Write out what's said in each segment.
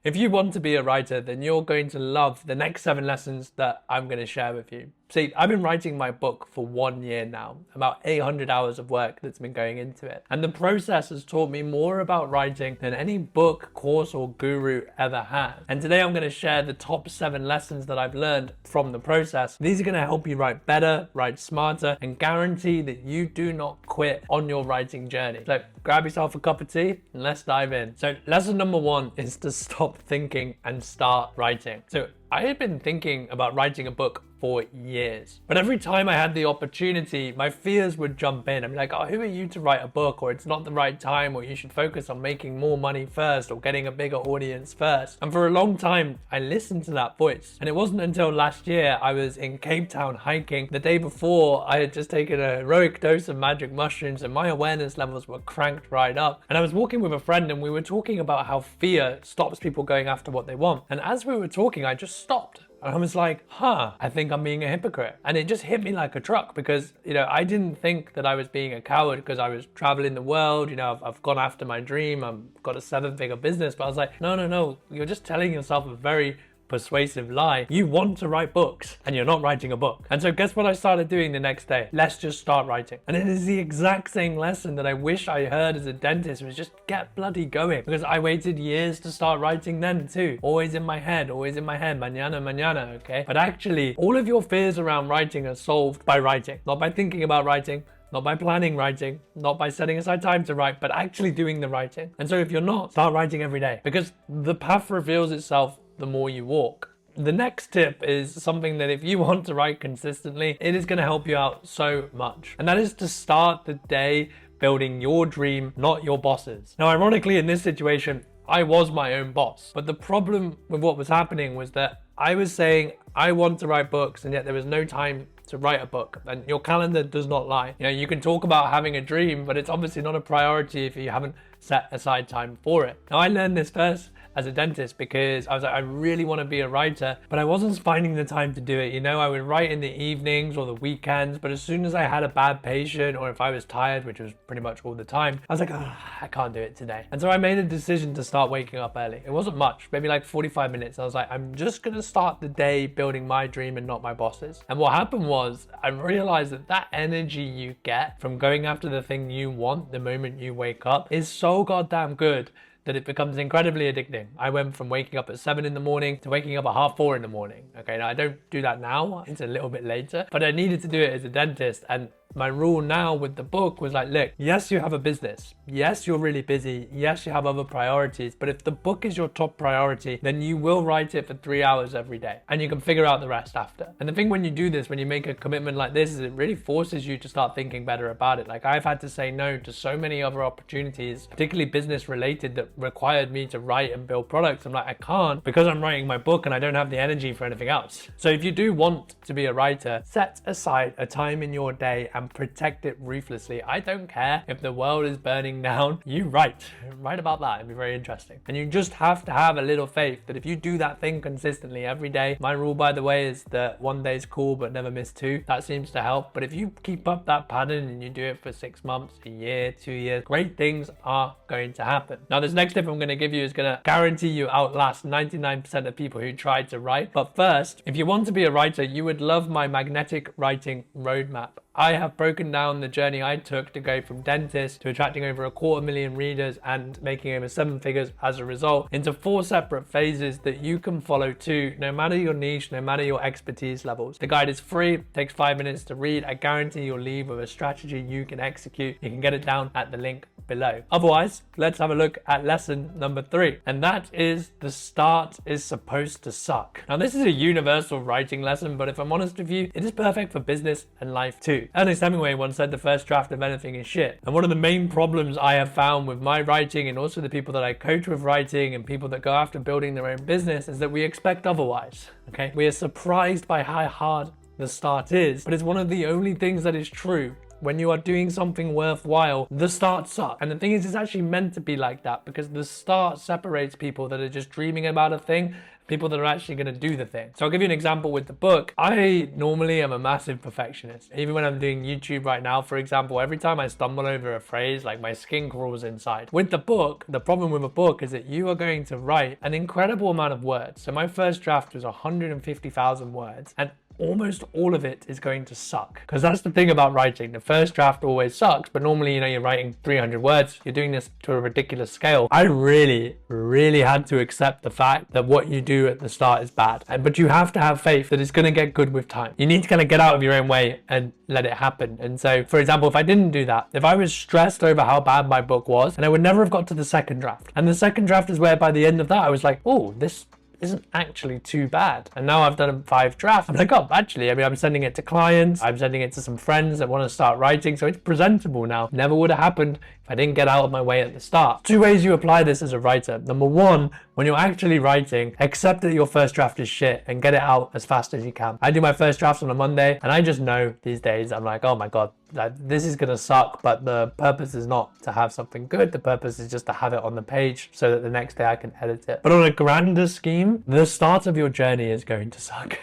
If you want to be a writer, then you're going to love the next 7 lessons that I'm going to share with you. See, I've been writing my book for 1 year now, about 800 hours of work that's been going into it. And the process has taught me more about writing than any book, course, or guru ever has. And today I'm going to share the top 7 lessons that I've learned from the process. These are going to help you write better, write smarter, and guarantee that you do not quit on your writing journey. So grab yourself a cup of tea and let's dive in. So lesson number 1 is to stop thinking and start writing. So I had been thinking about writing a book for years, but every time I had the opportunity, my fears would jump in. I'm like, oh, who are you to write a book? Or it's not the right time, or you should focus on making more money first, or getting a bigger audience first. And for a long time, I listened to that voice. And it wasn't until last year I was in Cape Town hiking. The day before, I had just taken a heroic dose of magic mushrooms and my awareness levels were cranked right up. And I was walking with a friend and we were talking about how fear stops people going after what they want. And as we were talking, I just stopped. And I was like, I think I'm being a hypocrite. And it just hit me like a truck because, I didn't think that I was being a coward because I was traveling the world. I've gone after my dream. I've got a 7-figure business. But I was like, no. You're just telling yourself a very persuasive lie. You want to write books and you're not writing a book. And so guess what I started doing the next day? Let's just start writing. And it is the exact same lesson that I wish I heard as a dentist, was just get bloody going. Because I waited years to start writing then too. Always in my head, mañana, okay? But actually, all of your fears around writing are solved by writing. Not by thinking about writing, not by planning writing, not by setting aside time to write, but actually doing the writing. And so if you're not, start writing every day. Because the path reveals itself the more you walk. The next tip is something that if you want to write consistently, it is going to help you out so much. And that is to start the day building your dream, not your boss's. Now, ironically, in this situation, I was my own boss. But the problem with what was happening was that I was saying, I want to write books, and yet there was no time to write a book. And your calendar does not lie. You can talk about having a dream, but it's obviously not a priority if you haven't set aside time for it. Now, I learned this first as a dentist because I was like, I really want to be a writer, but I wasn't finding the time to do it. I would write in the evenings or the weekends, but as soon as I had a bad patient or if I was tired, which was pretty much all the time, I was like, I can't do it today. And so I made a decision to start waking up early. It wasn't much, maybe like 45 minutes. I was like, I'm just going to start the day building my dream and not my boss's. And what happened was I realized that energy you get from going after the thing you want the moment you wake up is so goddamn good that it becomes incredibly addicting. I went from waking up at 7 in the morning to waking up at 4:30 in the morning. Okay, now I don't do that now, it's a little bit later, but I needed to do it as a dentist. And my rule now with the book was like, look, yes, you have a business. Yes, you're really busy. Yes, you have other priorities. But if the book is your top priority, then you will write it for 3 hours every day and you can figure out the rest after. And the thing when you do this, when you make a commitment like this, is it really forces you to start thinking better about it. Like I've had to say no to so many other opportunities, particularly business related, that required me to write and build products. I'm like, I can't because I'm writing my book and I don't have the energy for anything else. So if you do want to be a writer, set aside a time in your day and protect it ruthlessly. I don't care if the world is burning down, you write about that. It'd be very interesting. And you just have to have a little faith that if you do that thing consistently every day, my rule, by the way, is that 1 day's cool, but never miss 2. That seems to help. But if you keep up that pattern and you do it for 6 months, a year, 2 years, great things are going to happen. Now, this next tip I'm going to give you is going to guarantee you outlast 99% of people who tried to write. But first, if you want to be a writer, you would love my magnetic writing roadmap. I have broken down the journey I took to go from dentist to attracting over 250,000 readers and making over 7 figures as a result into 4 separate phases that you can follow too, no matter your niche, no matter your expertise levels. The guide is free, takes 5 minutes to read. I guarantee you'll leave with a strategy you can execute. You can get it down at the link below. Otherwise, let's have a look at lesson number 3. And that is the start is supposed to suck. Now, this is a universal writing lesson, but if I'm honest with you, it is perfect for business and life too. Ernest Hemingway once said the first draft of anything is shit. And one of the main problems I have found with my writing and also the people that I coach with writing and people that go after building their own business is that we expect otherwise. Okay? We are surprised by how hard the start is, but it's one of the only things that is true when you are doing something worthwhile, the start sucks. And the thing is, it's actually meant to be like that, because the start separates people that are just dreaming about a thing, people that are actually going to do the thing. So I'll give you an example with the book. I normally am a massive perfectionist. Even when I'm doing YouTube right now, for example, every time I stumble over a phrase, like my skin crawls inside. With the book, the problem with a book is that you are going to write an incredible amount of words. So my first draft was 150,000 words, and almost all of it is going to suck, because that's the thing about writing. The first draft always sucks, but normally, you know, you're writing 300 words, you're doing this to a ridiculous scale. I really had to accept the fact that what you do at the start is bad, but you have to have faith that it's going to get good with time. You need to kind of get out of your own way and let it happen. And so, for example, if I didn't do that, if I was stressed over how bad my book was, and I would never have got to the second draft. And the second draft is where by the end of that I was like, oh, this isn't actually too bad. And now I've done 5 drafts. I'm like, oh, actually, I mean, I'm sending it to clients. I'm sending it to some friends that want to start writing. So it's presentable now. Never would have happened if I didn't get out of my way at the start. 2 ways you apply this as a writer. Number 1, when you're actually writing, accept that your first draft is shit and get it out as fast as you can. I do my first drafts on a Monday, and I just know these days, I'm like, oh my God, this is gonna suck, but the purpose is not to have something good. The purpose is just to have it on the page so that the next day I can edit it. But on a grander scheme, the start of your journey is going to suck.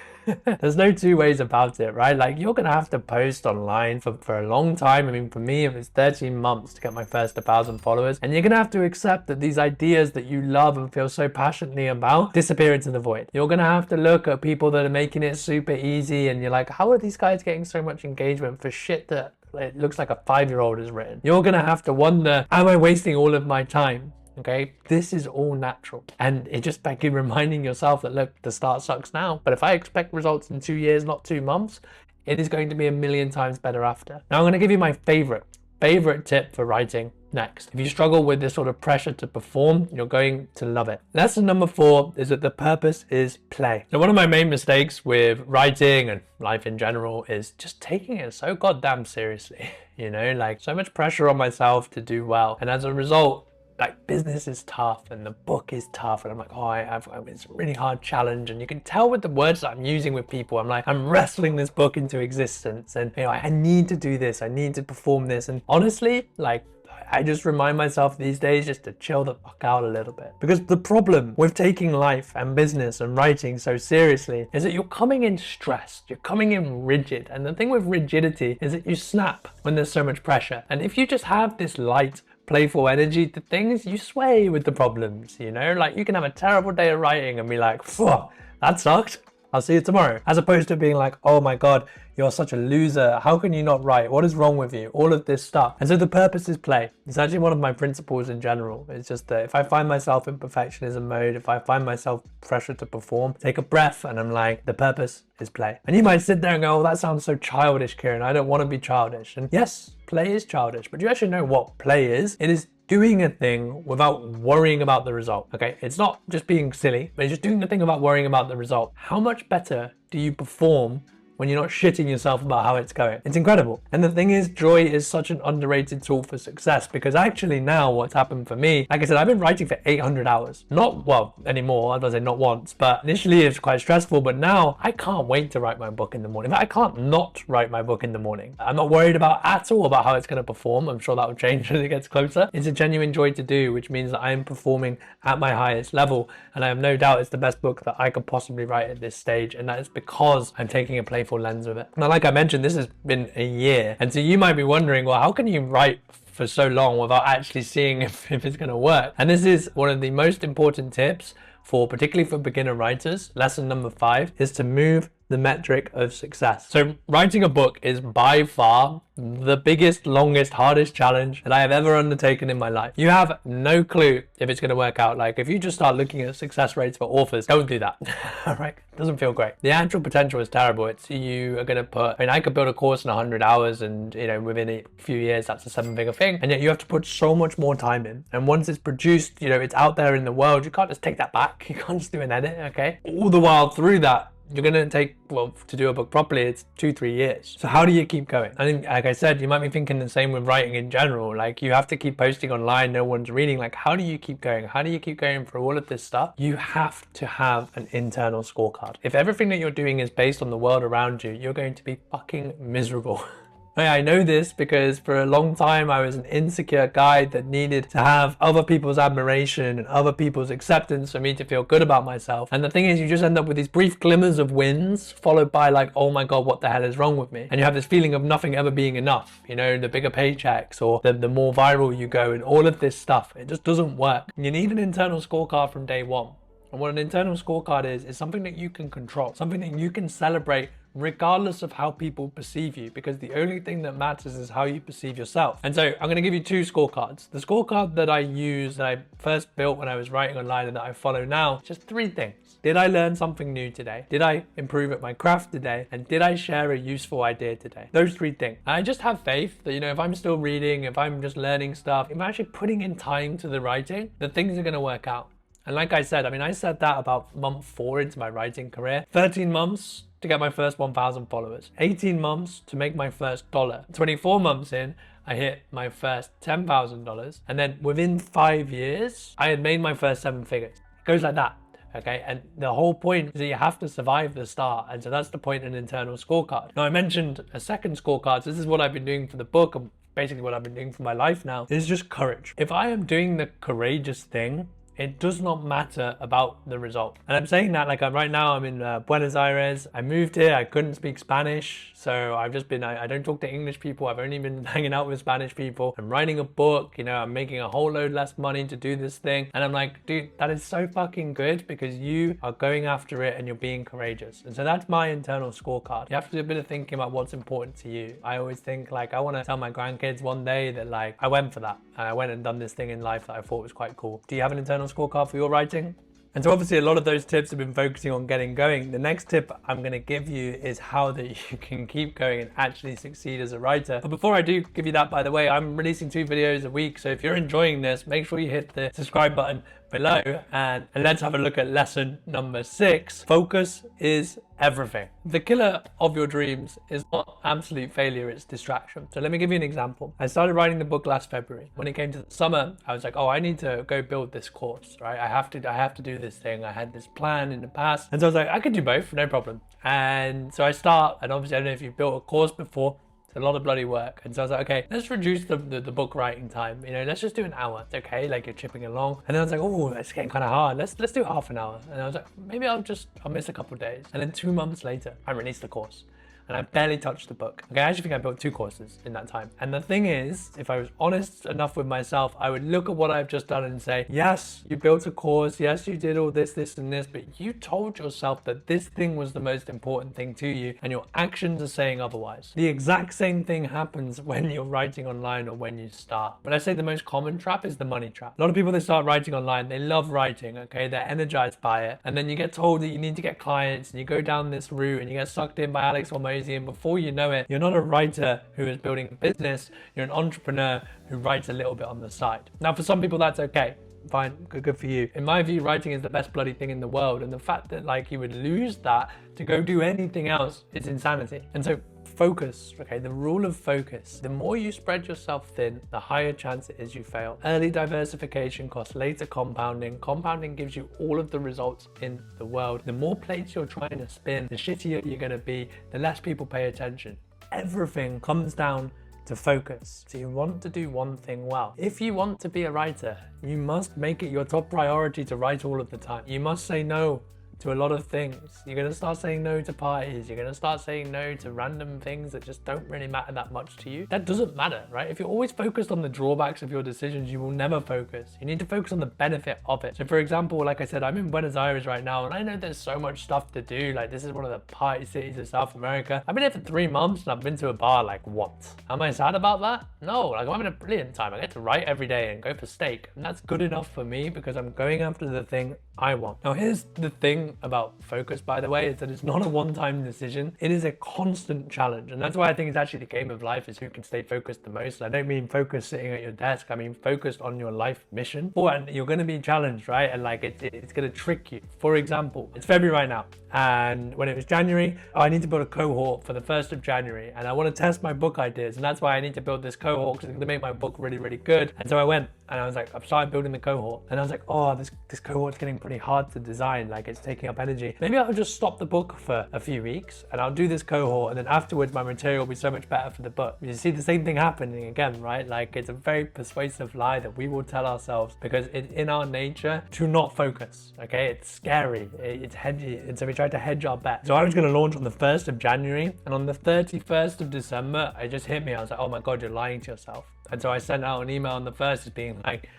There's no 2 ways about it, right? Like, you're gonna have to post online for a long time. I mean, for me, it was 13 months to get my first 1,000 followers, and you're gonna have to accept that these ideas that you love and feel so passionately about disappear into the void. You're gonna have to look at people that are making it super easy, and you're like, how are these guys getting so much engagement for shit that it looks like a 5-year-old has written? You're gonna have to wonder, am I wasting all of my time? Okay, this is all natural. And it just by reminding yourself that, look, the start sucks now, but if I expect results in 2 years, not 2 months, it is going to be a million times better after. Now I'm going to give you my favorite tip for writing next. If you struggle with this sort of pressure to perform, you're going to love it. Lesson number 4 is that the purpose is play. So one of my main mistakes with writing and life in general is just taking it so goddamn seriously. You know, like, so much pressure on myself to do well. And as a result, like, business is tough and the book is tough, and I'm like, oh, it's a really hard challenge. And you can tell with the words that I'm using with people, I'm like, I'm wrestling this book into existence, and you know, I need to do this, I need to perform this. And honestly, like, I just remind myself these days just to chill the fuck out a little bit. Because the problem with taking life and business and writing so seriously is that you're coming in stressed, you're coming in rigid. And the thing with rigidity is that you snap when there's so much pressure. And if you just have this light, playful energy to things, you sway with the problems, you know? Like, you can have a terrible day of writing and be like, phew, that sucked, I'll see you tomorrow. As opposed to being like, oh my God, you're such a loser, how can you not write? What is wrong with you? All of this stuff. And so the purpose is play. It's actually one of my principles in general. It's just that if I find myself in perfectionism mode, if I find myself pressure to perform, take a breath and I'm like, the purpose is play. And you might sit there and go, oh, that sounds so childish, Kieran. I don't want to be childish. And yes, play is childish, but you actually know what play is. It is doing a thing without worrying about the result. Okay, it's not just being silly, but it's just doing the thing without worrying about the result. How much better do you perform when you're not shitting yourself about how it's going? It's incredible. And the thing is, joy is such an underrated tool for success, because actually now what's happened for me, like I said, I've been writing for 800 hours. Not, well, anymore, I was say not once, but initially it's quite stressful, but now I can't wait to write my book in the morning. In fact, I can't not write my book in the morning. I'm not worried at all about how it's going to perform. I'm sure that will change as it gets closer. It's a genuine joy to do, which means that I am performing at my highest level. And I have no doubt it's the best book that I could possibly write at this stage. And that is because I'm taking a playful lens with it. Now, like I mentioned, this has been a year, and so you might be wondering, well, how can you write for so long without actually seeing if it's going to work? And this is one of the most important tips particularly for beginner writers. Lesson number 5 is to move the metric of success. So writing a book is by far the biggest, longest, hardest challenge that I have ever undertaken in my life. You have no clue if it's going to work out. Like, if you just start looking at success rates for authors, don't do that. All right, it doesn't feel great. The actual potential is terrible. It's you are going to put, I mean, I could build a course in 100 hours and, you know, within a few years, that's a 7-figure thing. And yet you have to put so much more time in. And once it's produced, you know, it's out there in the world, you can't just take that back. You can't just do an edit, okay? All the while through that, you're going to take, well, to do a book properly, it's 2-3 years. So how do you keep going? I think, like I said, you might be thinking the same with writing in general. Like, you have to keep posting online, no one's reading. Like, how do you keep going? How do you keep going for all of this stuff? You have to have an internal scorecard. If everything that you're doing is based on the world around you, you're going to be fucking miserable. I know this because for a long time I was an insecure guy that needed to have other people's admiration and other people's acceptance for me to feel good about myself. And the thing is, you just end up with these brief glimmers of wins followed by like, oh my God, what the hell is wrong with me? And you have this feeling of nothing ever being enough, you know, the bigger paychecks or the more viral you go and all of this stuff. It just doesn't work. You need an internal scorecard from day one. And what an internal scorecard is something that you can control, something that you can celebrate regardless of how people perceive you, because the only thing that matters is how you perceive yourself. And so I'm going to give you two scorecards. The scorecard that I use, that I first built when I was writing online and that I follow now, just three things. Did I learn something new today? Did I improve at my craft today? And did I share a useful idea today? Those three things. And I just have faith that, you know, if I'm still reading, if I'm just learning stuff, if I'm actually putting in time to the writing, that things are going to work out. And like I said, I said that about month 4 into my writing career. 13 months to get my first 1,000 followers. 18 months to make my first $1. 24 months in, I hit my first $10,000. And then within 5 years, I had made my first 7 figures. It goes like that. Okay, and the whole point is that you have to survive the start, and so that's the point in an internal scorecard. Now, I mentioned a second scorecard. So this is what I've been doing for the book, and basically what I've been doing for my life now, is just courage. If I am doing the courageous thing, it does not matter about the result. And I'm saying that like right now I'm in Buenos Aires. I moved here, I couldn't speak Spanish. So I've just been, I don't talk to English people. I've only been hanging out with Spanish people. I'm writing a book, you know, I'm making a whole load less money to do this thing. And I'm like, dude, that is so fucking good because you are going after it and you're being courageous. And so that's my internal scorecard. You have to do a bit of thinking about what's important to you. I always think like, I want to tell my grandkids one day that like, I went for that. I went and done this thing in life that I thought was quite cool. Do you have an internal scorecard for your writing? And so obviously a lot of those tips have been focusing on getting going. The next tip I'm going to give you is how that you can keep going and actually succeed as a writer. But before I do give you that, by the way, I'm releasing 2 videos a week. So if you're enjoying this, make sure you hit the subscribe button below and let's have a look at lesson number 6. Focus is everything. The killer of your dreams is not absolute failure, it's distraction. So let me give you an example. I started writing the book last February. When it came to the summer, I was like, oh, I need to go build this course, right? I have to do this thing. I had this plan in the past. And so I was like, I could do both, no problem. And so I start, and obviously I don't know if you've built a course before, a lot of bloody work. And so I was like, okay, let's reduce the book writing time, you know, let's just do an hour. It's okay, like you're chipping along. And then I was like, oh, it's getting kind of hard, let's do half an hour. And I was like, maybe I'll miss a couple of days. And then 2 months later I released the course and I barely touched the book. Okay, I actually think I built 2 courses in that time. And the thing is, if I was honest enough with myself, I would look at what I've just done and say, yes, you built a course, yes, you did all this, and this, but you told yourself that this thing was the most important thing to you, and your actions are saying otherwise. The exact same thing happens when you're writing online or when you start. But I say the most common trap is the money trap. A lot of people that start writing online, they love writing, okay, they're energized by it, and then you get told that you need to get clients, and you go down this route, and you get sucked in by Alex Hormozi, and before you know it, you're not a writer who is building a business, you're an entrepreneur who writes a little bit on the side. Now, for some people, that's okay. Fine, good for you. In my view, writing is the best bloody thing in the world, and the fact that like you would lose that to go do anything else is insanity. And so focus, okay, the rule of focus. The more you spread yourself thin, the higher chance it is you fail. Early diversification costs later compounding. Compounding gives you all of the results in the world. The more plates you're trying to spin, the shittier you're gonna be, the less people pay attention. Everything comes down to focus. So you want to do one thing well. If you want to be a writer, you must make it your top priority to write all of the time. You must say no to a lot of things. You're going to start saying no to parties. You're going to start saying no to random things that just don't really matter that much to you. That doesn't matter, right? If you're always focused on the drawbacks of your decisions, you will never focus. You need to focus on the benefit of it. So for example, like I said, I'm in Buenos Aires right now, and I know there's so much stuff to do. Like this is one of the party cities of South America. I've been here for 3 months and I've been to a bar like once. Am I sad about that? No, like I'm having a brilliant time. I get to write every day and go for steak. And that's good enough for me because I'm going after the thing I want. Now here's the thing about focus, by the way, is that it's not a one-time decision. It is a constant challenge. And that's why I think it's actually the game of life is who can stay focused the most. I don't mean focus sitting at your desk. I mean focused on your life mission. And you're going to be challenged, right? And like it's going to trick you. For example, it's February right now. And when it was January, I need to build a cohort for the 1st of January. And I want to test my book ideas. And that's why I need to build this cohort because it's going to make my book really, really good. And so I went And I was like, I've started building the cohort. And I was like, oh, this cohort's getting pretty hard to design. Like, it's taking up energy. Maybe I'll just stop the book for a few weeks and I'll do this cohort. And then afterwards, my material will be so much better for the book. You see the same thing happening again, right? Like, it's a very persuasive lie that we will tell ourselves because it's in our nature to not focus. Okay, it's scary. It's hedgy. And so we try to hedge our bet. So I was going to launch on the 1st of January. And on the 31st of December, it just hit me. I was like, oh my God, you're lying to yourself. And so I sent out an email on the 1st being like,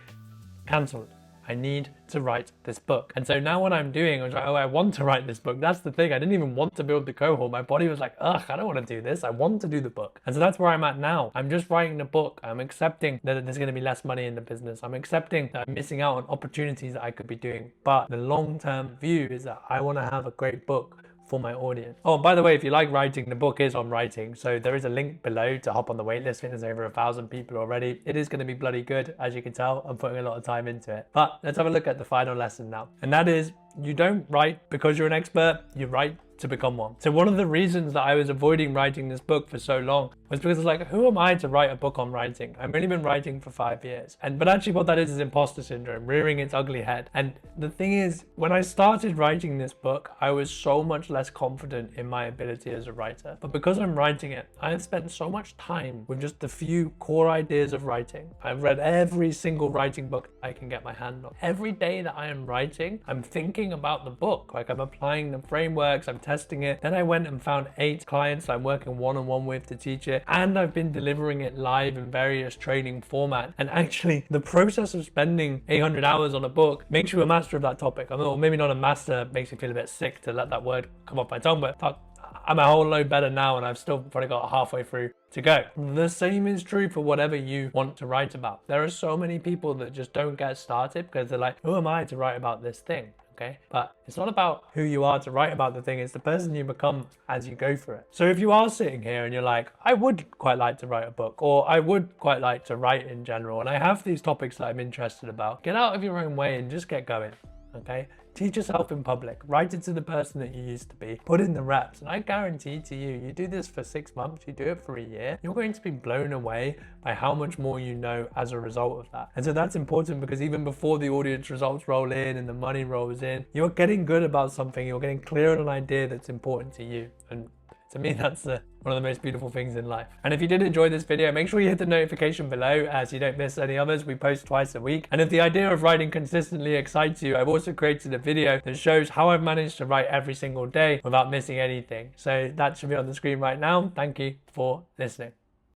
cancelled. I need to write this book. And so now what I'm doing, I was like, oh, I want to write this book. That's the thing. I didn't even want to build the cohort. My body was like, ugh, I don't want to do this. I want to do the book. And so that's where I'm at now. I'm just writing the book. I'm accepting that there's going to be less money in the business. I'm accepting that I'm missing out on opportunities that I could be doing. But the long-term view is that I want to have a great book for my audience. Oh, by the way, if you like writing, the book is on writing. So there is a link below to hop on the waitlist. I think there's over 1,000 people already. It is going to be bloody good. As you can tell, I'm putting a lot of time into it. But let's have a look at the final lesson now. And that is, you don't write because you're an expert, you write to become one. So one of the reasons that I was avoiding writing this book for so long was because it's like, who am I to write a book on writing? I've only been writing for 5 years. But actually what that is imposter syndrome, rearing its ugly head. And the thing is, when I started writing this book, I was so much less confident in my ability as a writer. But because I'm writing it, I have spent so much time with just a few core ideas of writing. I've read every single writing book I can get my hand on. Every day that I am writing, I'm thinking about the book. Like, I'm applying the frameworks, I'm testing it. Then I went and found 8 clients I'm working one-on-one with to teach it. And I've been delivering it live in various training formats. And actually, the process of spending 800 hours on a book makes you a master of that topic. I mean, or maybe not a master, makes me feel a bit sick to let that word come off my tongue, but fuck, I'm a whole load better now and I've still probably got halfway through to go. The same is true for whatever you want to write about. There are so many people that just don't get started because they're like, who am I to write about this thing? Okay, but it's not about who you are to write about the thing, it's the person you become as you go through it. So if you are sitting here and you're like, I would quite like to write a book, or I would quite like to write in general, and I have these topics that I'm interested about, get out of your own way and just get going. Okay, teach yourself in public, write it to the person that you used to be, put in the reps, and I guarantee to you, you do this for 6 months, you do it for a year, you're going to be blown away by how much more you know as a result of that. And so that's important because even before the audience results roll in and the money rolls in, you're getting good about something, you're getting clear on an idea that's important to you. And to me, that's one of the most beautiful things in life. And if you did enjoy this video, make sure you hit the notification below as you don't miss any others. We post twice a week. And if the idea of writing consistently excites you, I've also created a video that shows how I've managed to write every single day without missing anything. So that should be on the screen right now. Thank you for listening.